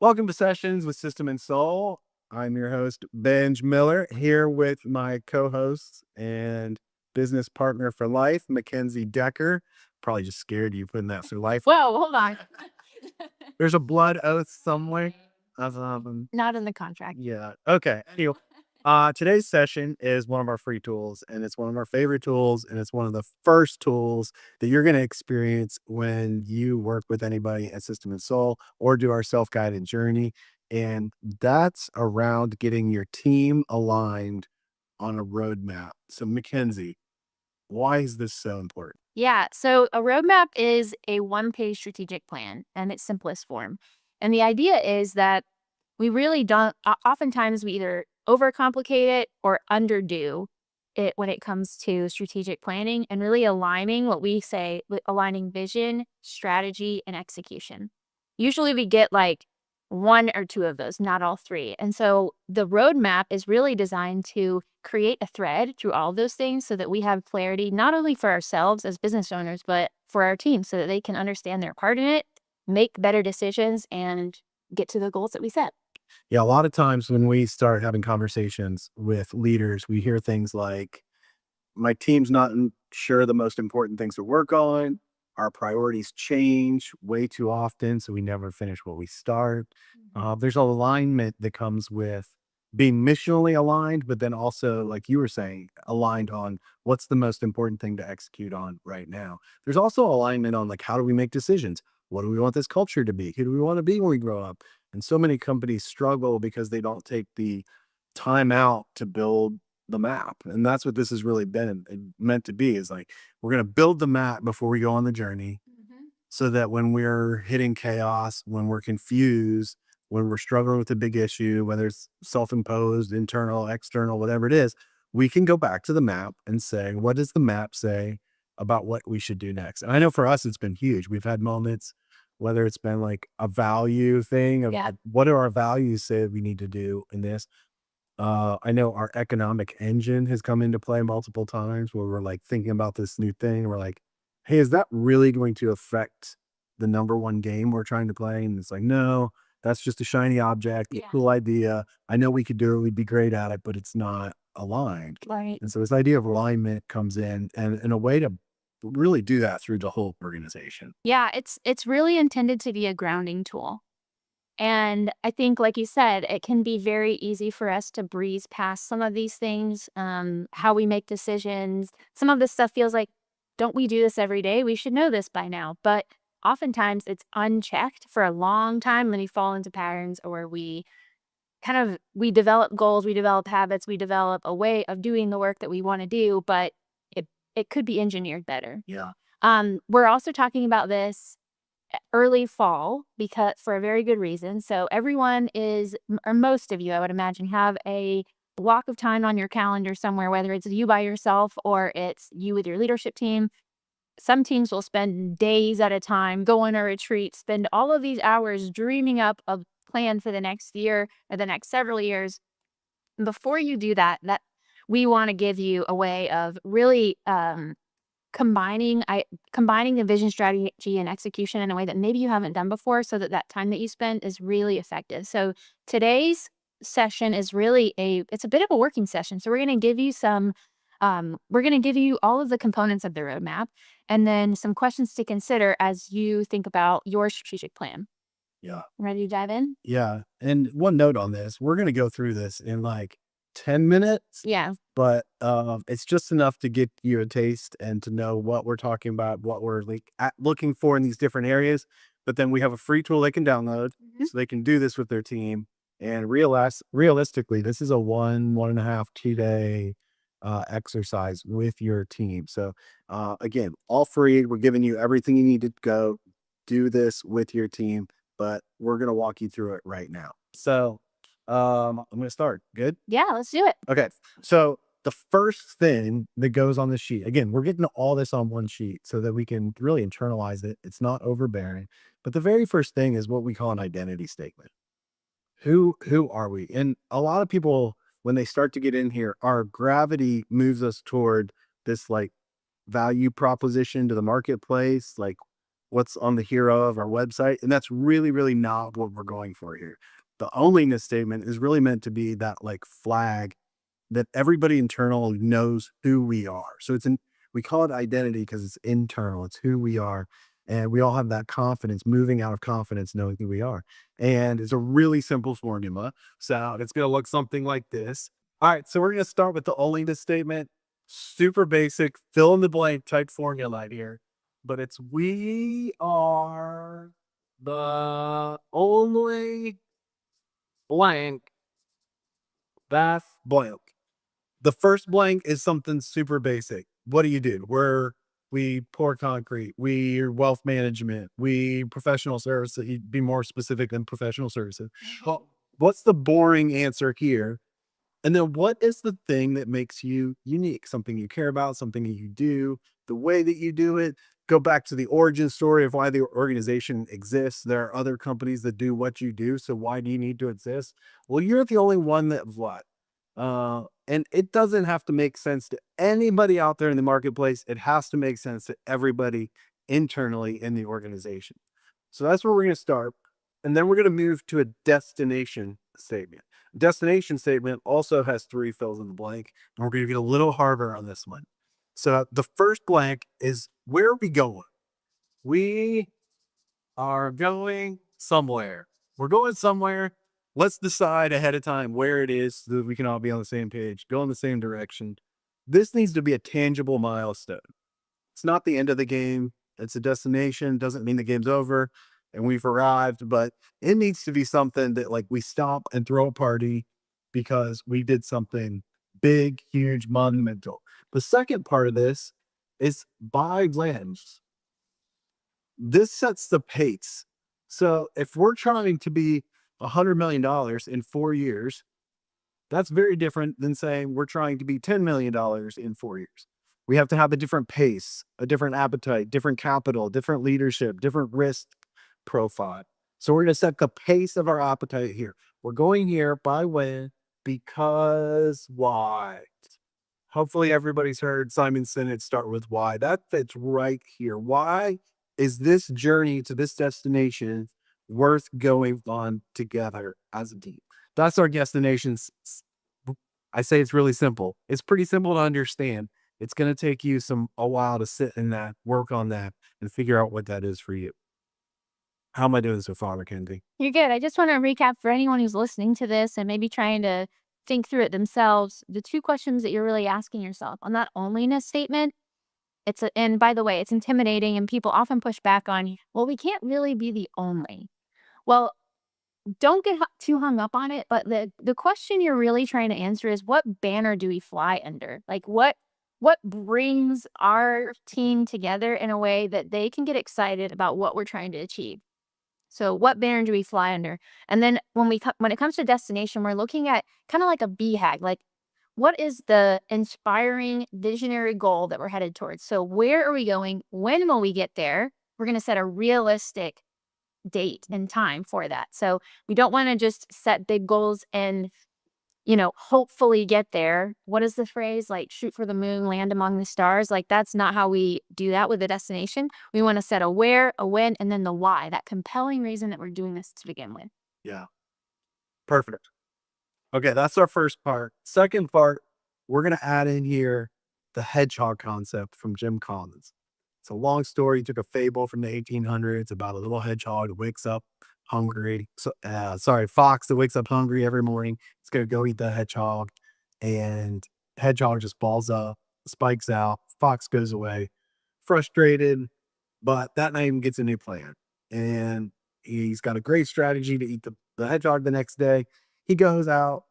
Welcome to Sessions with System and Soul. I'm your host, Benj Miller, here with my co-host and business partner for life, McKenzie Decker. Probably just scared you putting that through life. Whoa, hold on. There's a blood oath somewhere. Not in the contract. Yeah. Okay. Anyway, today's session is one of our free tools, and it's one of our favorite tools, and it's one of the first tools that you're going to experience when you work with anybody at System and Soul or do our self-guided journey. And that's around getting your team aligned on a roadmap. So, Mackenzie, why is this so important? Yeah. So a roadmap is a one-page strategic plan in its simplest form. And the idea is that we really don't, oftentimes we either overcomplicate it or underdo it when it comes to strategic planning and really aligning what we say, aligning vision, strategy, and execution. Usually we get like one or two of those, not all three. And so the roadmap is really designed to create a thread through all of those things so that we have clarity, not only for ourselves as business owners, but for our team so that they can understand their part in it, make better decisions, and get to the goals that we set. Yeah, a lot of times when we start having conversations with leaders, we hear things like, my team's not sure the most important things to work on. Our priorities change way too often, so we never finish what we start. There's alignment that comes with being missionally aligned, but then also, like you were saying, aligned on what's the most important thing to execute on right now. There's also alignment on like how do we make decisions? What do we want this culture to be? Who do we want to be when we grow up? And so many companies struggle because they don't take the time out to build the map. And that's what this has really been meant to be, is like, we're going to build the map before we go on the journey so that when we're hitting chaos, when we're confused, when we're struggling with a big issue, whether it's self-imposed, internal, external, whatever it is, we can go back to the map and say, what does the map say about what we should do next? And I know for us, it's been huge. We've had moments, whether it's been like a value thing of Yeah. what do our values say that we need to do in this. I know our economic engine has come into play multiple times where we're like thinking about this new thing. And we're like, hey, is that really going to affect the number one game we're trying to play? And it's like, no, that's just a shiny object, a Yeah. cool idea. I know we could do it, we'd be great at it, but it's not aligned. Right. And so this idea of alignment comes in, and in a way to really do that through the whole organization. Yeah, it's really intended to be a grounding tool. And I think, like you said, it can be very easy for us to breeze past some of these things, how we make decisions. Some of this stuff feels like, don't we do this every day? We should know this by now. But oftentimes it's unchecked for a long time. Then we fall into patterns or we develop goals, we develop habits, we develop a way of doing the work that we want to do, but it could be engineered better. Yeah. We're also talking about this early fall because for a very good reason. So everyone is, or most of you, I would imagine, have a block of time on your calendar somewhere, whether it's you by yourself or it's you with your leadership team. Some teams will spend days at a time, go on a retreat, spend all of these hours dreaming up a plan for the next year or the next several years. Before you do that we want to give you a way of really combining the vision, strategy, and execution in a way that maybe you haven't done before so that that time that you spend is really effective. So today's session is really it's a bit of a working session. So we're going to give you all of the components of the roadmap and then some questions to consider as you think about your strategic plan. Yeah. Ready to dive in? Yeah. And one note on this, we're going to go through this in like 10 minutes. Yeah. But it's just enough to get you a taste and to know what we're talking about, what we're like looking for in these different areas. But then we have a free tool they can download so they can do this with their team. And realistically, this is a 1.5, 2 day exercise with your team. So again, all free. We're giving you everything you need to go do this with your team, but we're going to walk you through it right now. So I'm going to start. Good. Yeah, let's do it. Okay. So the first thing that goes on the sheet, again, we're getting all this on one sheet so that we can really internalize it. It's not overbearing. But the very first thing is what we call an identity statement. Who are we? And a lot of people, when they start to get in here, our gravity moves us toward this like value proposition to the marketplace. Like, what's on the hero of our website. And that's really, really not what we're going for here. The onlyness statement is really meant to be that like flag that everybody internal knows who we are. So we call it identity because it's internal, it's who we are. And we all have that confidence, moving out of confidence, knowing who we are. And it's a really simple formula. So it's going to look something like this. All right. So we're going to start with the onlyness statement. Super basic, fill in the blank type formula here. But it's we are the only blank that's blank. The first blank is something super basic. What do? We pour concrete, we wealth management, we professional services. You'd be more specific than professional services. Well, what's the boring answer here? And then what is the thing that makes you unique? Something you care about, something that you do, the way that you do it. Go back to the origin story of why the organization exists. There are other companies that do what you do. So why do you need to exist? Well, you're the only one that what? And it doesn't have to make sense to anybody out there in the marketplace. It has to make sense to everybody internally in the organization. So that's where we're going to start. And then we're going to move to a destination statement. Destination statement also has 3 fills in the blank, and we're going to get a little harder on this one. So the first blank is where are we going? We are going somewhere. We're going somewhere. Let's decide ahead of time where it is so that we can all be on the same page, go in the same direction. This needs to be a tangible milestone. It's not the end of the game. It's a destination. Doesn't mean the game's over and we've arrived, but it needs to be something that like we stop and throw a party because we did something big, huge, monumental. The second part of this is by lens. This sets the pace. So if we're trying to be $100 million in 4 years, that's very different than saying we're trying to be $10 million in 4 years. We have to have a different pace, a different appetite, different capital, different leadership, different risk profile. So we're going to set the pace of our appetite here. We're going here by when, because why. Hopefully everybody's heard Simon Sinek start with why. That fits right here. Why is this journey to this destination worth going on together as a team? That's our destination. I say it's really simple. It's pretty simple to understand. It's going to take you a while to sit in that, work on that, and figure out what that is for you. How am I doing so far, McKenzie? You're good. I just want to recap for anyone who's listening to this and maybe trying to think through it themselves. The 2 questions that you're really asking yourself on that onlyness statement. And by the way, it's intimidating and people often push back on, well, we can't really be the only. Well, don't get too hung up on it. But the question you're really trying to answer is what banner do we fly under? Like what brings our team together in a way that they can get excited about what we're trying to achieve? So what banner do we fly under? And then when it comes to destination, we're looking at kind of like a BHAG, like what is the inspiring visionary goal that we're headed towards? So where are we going? When will we get there? We're going to set a realistic date and time for that. So we don't want to just set big goals and hopefully get there. What is the phrase? Like shoot for the moon, land among the stars. Like that's not how we do that with a destination. We want to set a where, a when, and then the why, that compelling reason that we're doing this to begin with. Yeah, perfect. Okay, that's our first part. Second part, we're going to add in here the hedgehog concept from Jim Collins. It's a long story. He took a fable from the 1800s about a little hedgehog that wakes up hungry. Fox that wakes up hungry every morning. It's going to go eat the hedgehog. And hedgehog just balls up, spikes out. Fox goes away, frustrated, but that night he gets a new plan. And he's got a great strategy to eat the hedgehog the next day. He goes out,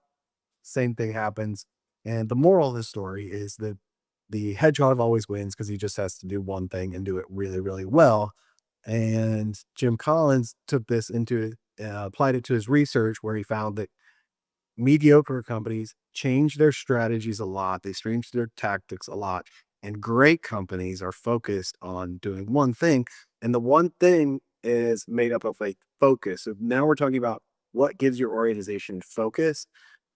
same thing happens. And the moral of the story is that the hedgehog always wins because he just has to do one thing and do it really, really well. And Jim Collins took this applied it to his research where he found that mediocre companies change their strategies a lot. They change their tactics a lot. And great companies are focused on doing one thing. And the one thing is made up of like focus. So now we're talking about what gives your organization focus.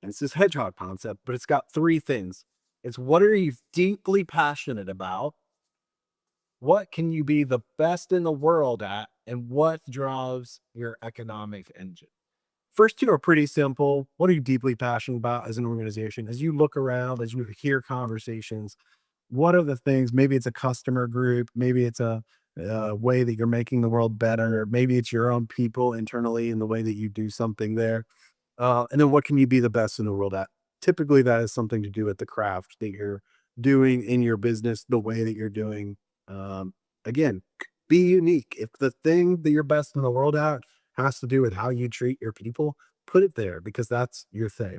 And it's this hedgehog concept, but it's got 3 things. It's what are you deeply passionate about? what can you be the best in the world at, and what drives your economic engine? First two are pretty simple. What are you deeply passionate about as an organization? As you look around, as you hear conversations, what are the things? Maybe it's a customer group, maybe it's a way that you're making the world better, maybe it's your own people internally and the way that you do something there. And then what can you be the best in the world at? Typically, that has something to do with the craft that you're doing in your business, the way that you're doing. Again, be unique. If the thing that you're best in the world at has to do with how you treat your people, put it there because that's your thing.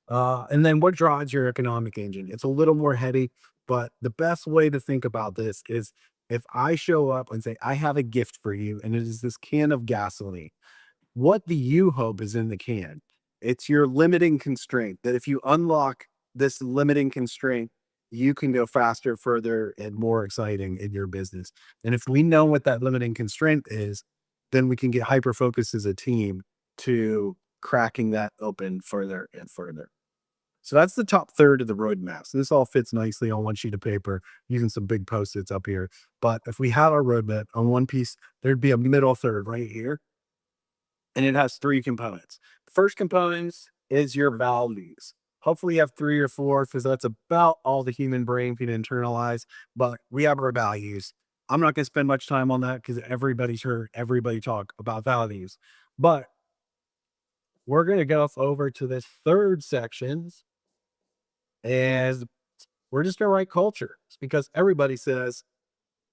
And then what drives your economic engine? It's a little more heady, but the best way to think about this is if I show up and say, I have a gift for you, and it is this can of gasoline. What do you hope is in the can? It's your limiting constraint that if you unlock this limiting constraint, you can go faster, further, and more exciting in your business. And if we know what that limiting constraint is, then we can get hyper focused as a team to cracking that open further and further. So that's the top third of the roadmap. So this all fits nicely on one sheet of paper using some big post-its up here. But if we had our roadmap on one piece, there'd be a middle third right here, and it has three components. The first component is your values. Hopefully you have three or four because that's about all the human brain can internalize, but we have our values. I'm not going to spend much time on that because everybody's heard everybody talk about values, but we're going to go over to this third section and we're just going to write culture. It's because everybody says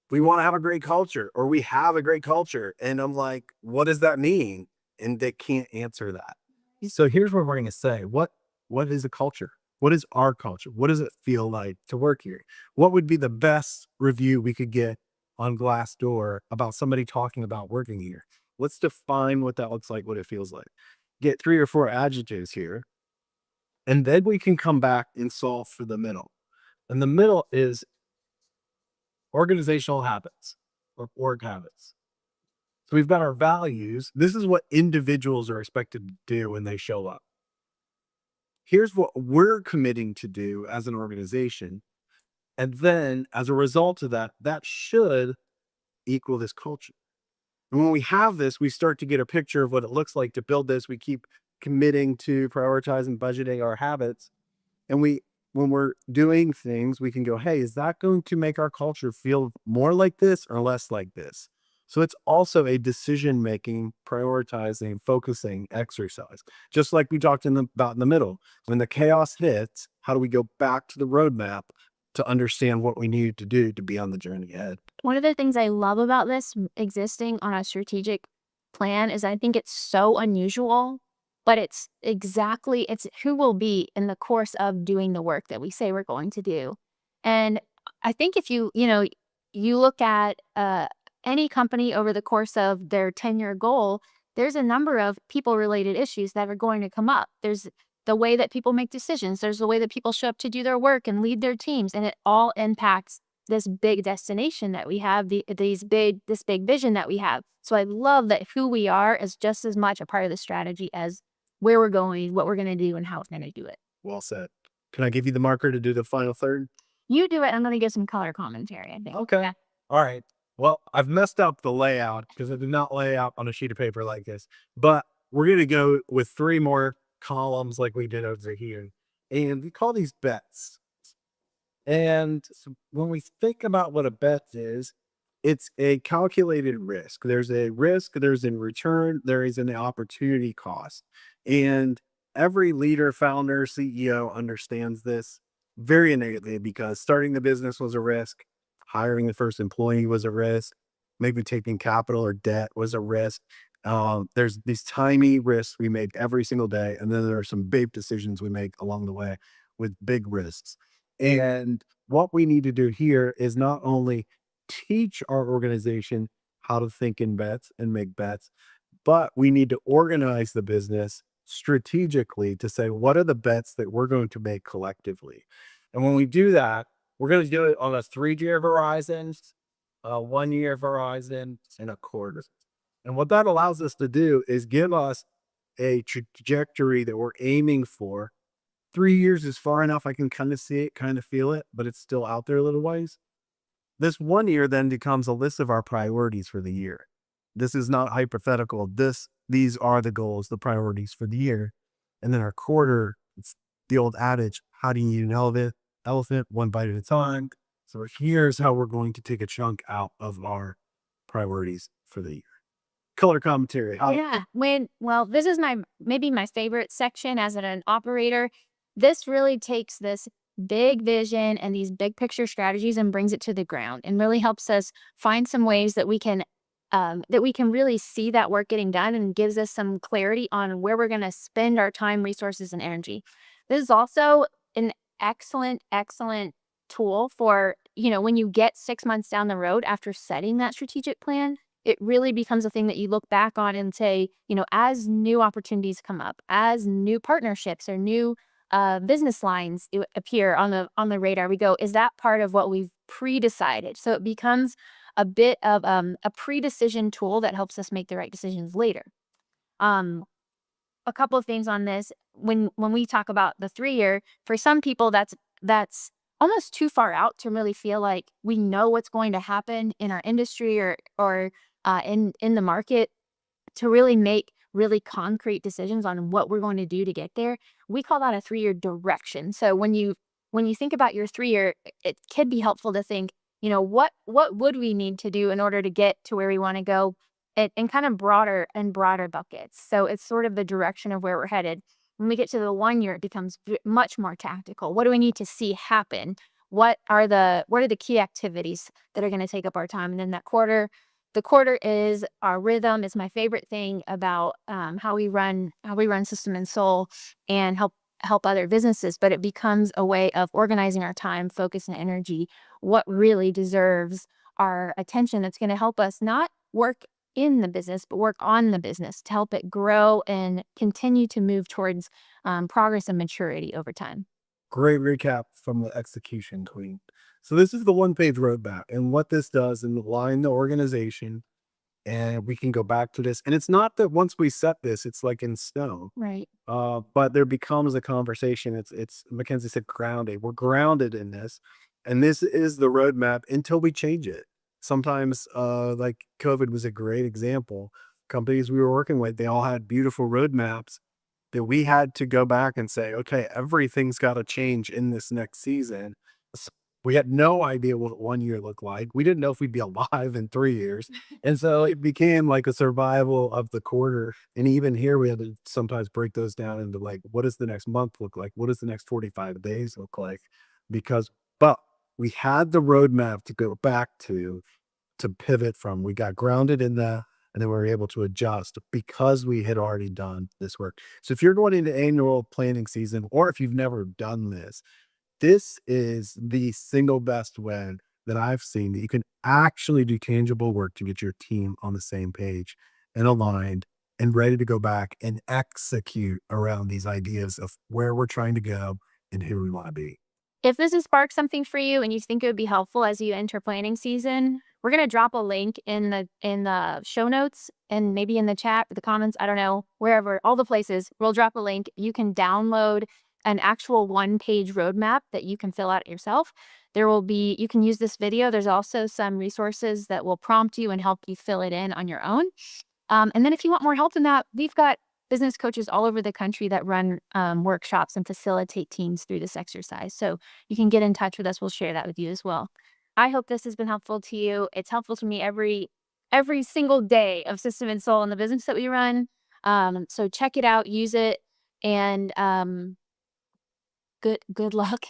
we want to have a great culture or we have a great culture. And I'm like, what does that mean? And they can't answer that. So here's what we're going to say. What is a culture? What is our culture? What does it feel like to work here? What would be the best review we could get on Glassdoor about somebody talking about working here? Let's define what that looks like, what it feels like. Get three or four adjectives here. And then we can come back and solve for the middle. And the middle is organizational habits or org habits. So we've got our values. This is what individuals are expected to do when they show up. Here's what we're committing to do as an organization. And then as a result of that, that should equal this culture. And when we have this, we start to get a picture of what it looks like to build this. We keep committing to prioritizing, budgeting our habits. And when we're doing things, we can go, hey, is that going to make our culture feel more like this or less like this? So it's also a decision making, prioritizing, focusing exercise. Just like we talked about in the middle. When the chaos hits, how do we go back to the roadmap to understand what we need to do to be on the journey ahead? One of the things I love about this existing on a strategic plan is I think it's so unusual, but it's who we'll be in the course of doing the work that we say we're going to do. And I think if you look at any company over the course of their 10-year goal, there's a number of people related issues that are going to come up. There's the way that people make decisions. There's the way that people show up to do their work and lead their teams, and it all impacts this big destination that we have, this big vision that we have. So I love that who we are is just as much a part of the strategy as where we're going, what we're going to do, and how we're going to do it. Well said. Can I give you the marker to do the final third? You do it. I'm going to give some color commentary, I think. Okay. Yeah. All right. Well, I've messed up the layout because I did not lay out on a sheet of paper like this, but we're going to go with three more columns like we did over here. And we call these bets. And so when we think about what a bet is, it's a calculated risk. There's a risk, there's a return, there is an opportunity cost. And every leader, founder, CEO understands this very innately because starting the business was a risk, hiring the first employee was a risk, maybe taking capital or debt was a risk. There's these tiny risks we make every single day, and then there are some big decisions we make along the way with big risks. And what we need to do here is not only teach our organization how to think in bets and make bets, but we need to organize the business strategically to say, what are the bets that we're going to make collectively? And when we do that, we're going to do it on a 3-year horizon, a 1-year horizon, and a quarter. And what that allows us to do is give us a trajectory that we're aiming for. 3 years is far enough. I can kind of see it, kind of feel it, but it's still out there a little ways. This 1 year then becomes a list of our priorities for the year. This is not hypothetical. These are the goals, the priorities for the year. And then our quarter, it's the old adage, how do you eat an elephant one bite at a time? So here's how we're going to take a chunk out of our priorities for the year. Color commentary. Yeah. This is maybe my favorite section as an operator. This really takes this big vision and these big picture strategies and brings it to the ground and really helps us find some ways that we can really see that work getting done and gives us some clarity on where we're going to spend our time, resources, and energy. This is also an excellent tool for, when you get 6 months down the road after setting that strategic plan, it really becomes a thing that you look back on and say, as new opportunities come up, as new partnerships or new business lines appear on the radar, we go, is that part of what we've pre-decided? So it becomes a bit of a pre-decision tool that helps us make the right decisions later. A couple of things on this. When we talk about the 3-year, for some people that's almost too far out to really feel like we know what's going to happen in our industry or in the market to really make really concrete decisions on what we're going to do to get there. We call that a 3-year direction. So when you think about your 3-year, it could be helpful to think, what would we need to do in order to get to where we want to go, and kind of broader buckets. So it's sort of the direction of where we're headed. When we get to the 1 year, it becomes much more tactical. What do we need to see happen? What are the key activities that are going to take up our time? And then the quarter is our rhythm. Is my favorite thing about how we run System and Soul and help other businesses. But it becomes a way of organizing our time, focus, and energy. What really deserves our attention? That's going to help us not work in the business, but work on the business to help it grow and continue to move towards progress and maturity over time. Great recap from the execution queen. So this is the 1-page roadmap, and what this does in line the organization, and we can go back to this. And it's not that once we set this, it's like in stone. Right. But there becomes a conversation. It's McKenzie said grounded. We're grounded in this, and this is the roadmap until we change it. Sometimes, like COVID was a great example. Companies we were working with, they all had beautiful roadmaps that we had to go back and say, okay, everything's got to change in this next season. We had no idea what 1 year looked like. We didn't know if we'd be alive in 3 years. And so it became like a survival of the quarter. And even here, we had to sometimes break those down into like, what does the next month look like? What does the next 45 days look like? But we had the roadmap to go back to pivot from. We got grounded in that, and then we were able to adjust because we had already done this work. So if you're going into annual planning season, or if you've never done this is the single best way that I've seen that you can actually do tangible work to get your team on the same page and aligned and ready to go back and execute around these ideas of where we're trying to go and who we want to be. If this has sparked something for you and you think it would be helpful as you enter planning season, we're going to drop a link in the show notes and maybe in the chat, the comments, I don't know, wherever, all the places. We'll drop a link. You can download an actual 1-page roadmap that you can fill out yourself. You can use this video. There's also some resources that will prompt you and help you fill it in on your own. And then if you want more help than that, we've got business coaches all over the country that run workshops and facilitate teams through this exercise. So you can get in touch with us. We'll share that with you as well. I hope this has been helpful to you. It's helpful to me every single day of System and Soul in the business that we run. So check it out, use it, and good luck.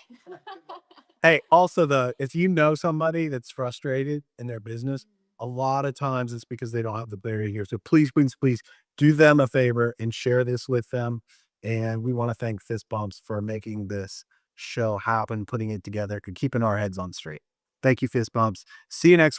Hey, also if you know somebody that's frustrated in their business, a lot of times it's because they don't have the clarity here. So please do them a favor and share this with them. And we want to thank Fist Bumps for making this show happen, putting it together, and keeping our heads on straight. Thank you, Fist Bumps. See you next week.